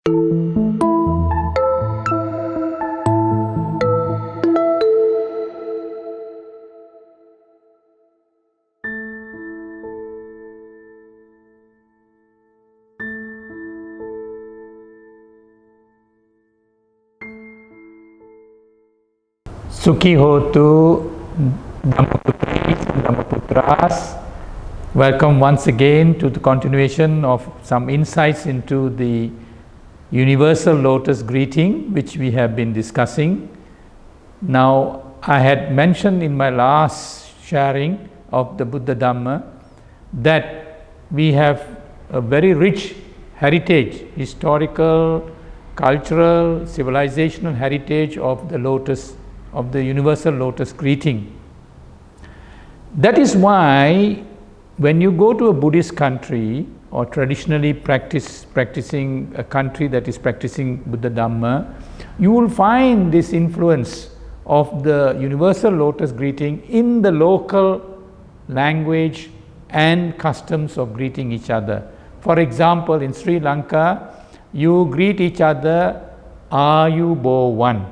Sukhi Hotu, Dhammaputris and Dhammaputras. Welcome once again to the continuation of some insights into the Universal Lotus Greeting, which we have been discussing. Now, I had mentioned in my last sharing of the Buddha Dhamma that we have a very rich heritage, historical, cultural, civilizational heritage of the lotus, of the Universal Lotus Greeting. That is why when you go to a Buddhist country or traditionally practicing a country that is practicing Buddha Dhamma, you will find this influence of the Universal Lotus Greeting in the local language and customs of greeting each other. For example, in Sri Lanka, you greet each other Ayubowan.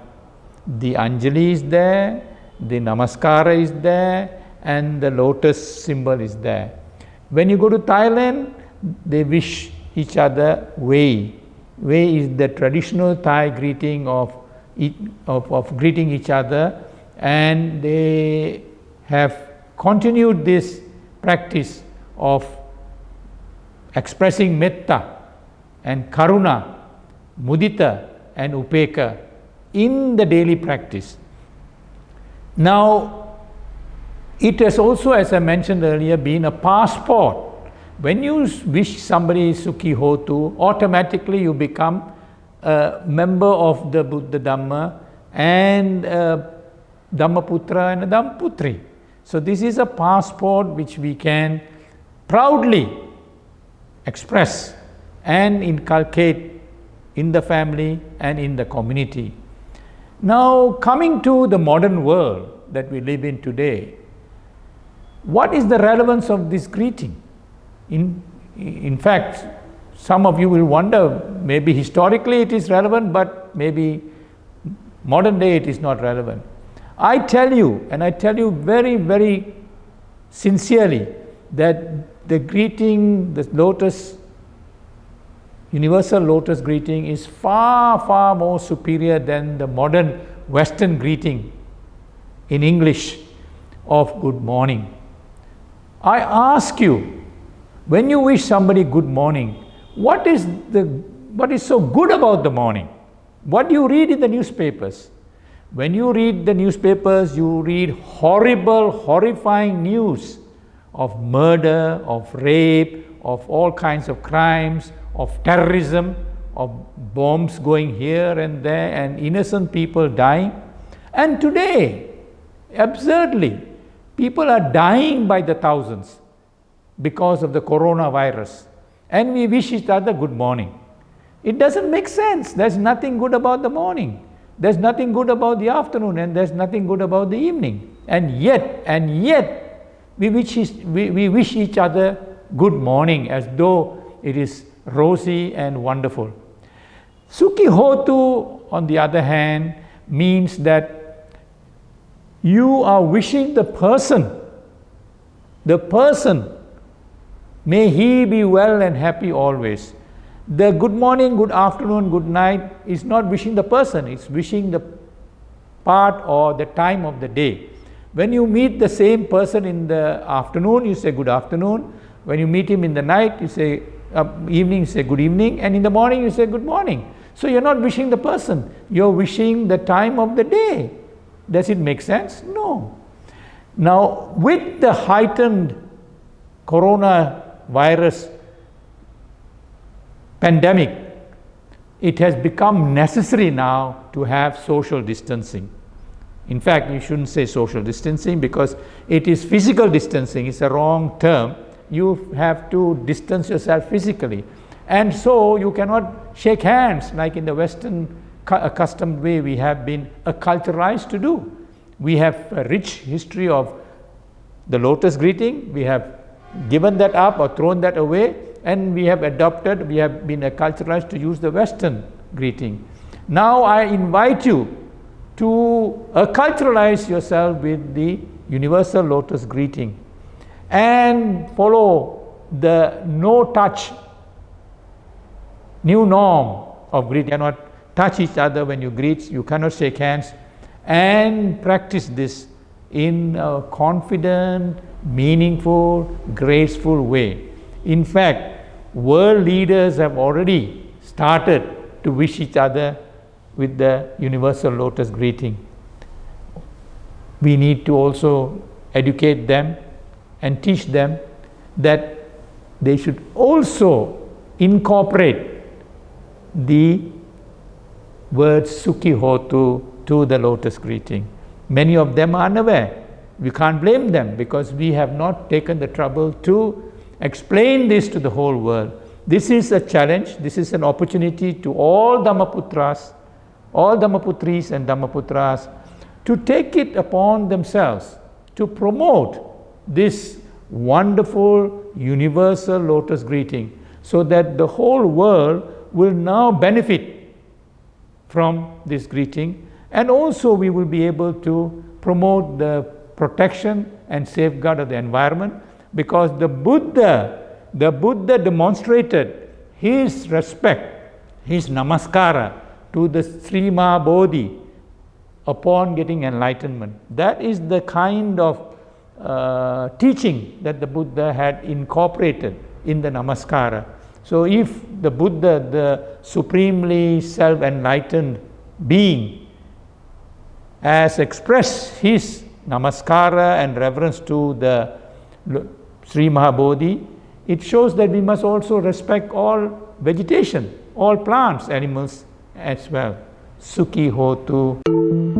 The Anjali is there, the Namaskara is there, and the lotus symbol is there. When you go to Thailand, they wish each other Wei. Wei is the traditional Thai greeting of greeting each other, and they have continued this practice of expressing metta and karuna, mudita and upeka in the daily practice. Now, it has also, as I mentioned earlier, been a passport. When you wish somebody Sukhi Hotu, automatically you become a member of the Buddha Dhamma and a Dhammaputra and a Dhammaputri. So this is a passport which we can proudly express and inculcate in the family and in the community. Now, coming to the modern world that we live in today, what is the relevance of this greeting? In fact, some of you will wonder, maybe historically it is relevant, but maybe modern day it is not relevant. I tell you, and I tell you very, very sincerely, that the greeting, the lotus, Universal Lotus Greeting is far, far more superior than the modern Western greeting in English of good morning. I ask you, when you wish somebody good morning, what is so good about the morning? What do you read in the newspapers? When you read the newspapers, you read horrible, horrifying news of murder, of rape, of all kinds of crimes, of terrorism, of bombs going here and there, and innocent people dying. And today, absurdly, people are dying by the thousands because of the coronavirus. And we wish each other good morning. It doesn't make sense. There's nothing good about the morning. There's nothing good about the afternoon, and there's nothing good about the evening. And yet, we wish each other good morning as though it is rosy and wonderful. Sukhi Hotu, on the other hand, means that you are wishing the person, may he be well and happy always. The good morning, good afternoon, good night is not wishing the person, it's wishing the part or the time of the day. When you meet the same person in the afternoon, you say good afternoon. When you meet him in the night, you say evening, you say good evening, and in the morning you say good morning. So you're not wishing the person, you're wishing the time of the day. Does it make sense? No. Now, with the heightened coronavirus pandemic, it has become necessary now to have social distancing. In fact, you shouldn't say social distancing because it is physical distancing, it's a wrong term. You have to distance yourself physically. And so you cannot shake hands like in the Western accustomed way we have been acculturized to do. We have a rich history of the lotus greeting. We have given that up or thrown that away, and we have been culturalized to use the Western greeting. Now I invite you to acculturalize yourself with the universal lotus greeting and follow the no touch new norm of greeting. You cannot touch each other when you greet, you cannot shake hands, and practice this in a confident, meaningful, graceful way. In fact, world leaders have already started to wish each other with the universal lotus greeting. We need to also educate them and teach them that they should also incorporate the word Sukhi Hotu to the lotus greeting. Many of them are unaware. We can't blame them because we have not taken the trouble to explain this to the whole world. This is a challenge, this is an opportunity to all Dhammaputras, all Dhammaputris and Dhammaputras to take it upon themselves to promote this wonderful universal lotus greeting so that the whole world will now benefit from this greeting, and also we will be able to promote the protection and safeguard of the environment, because the Buddha demonstrated his respect, his namaskara to the Sri Mahabodhi upon getting enlightenment. That is the kind of teaching that the Buddha had incorporated in the namaskara. So if the Buddha, the supremely self-enlightened being, has expressed his namaskara and reverence to the Sri Mahabodhi, it shows that we must also respect all vegetation, all plants, animals as well. Sukhi Hotu.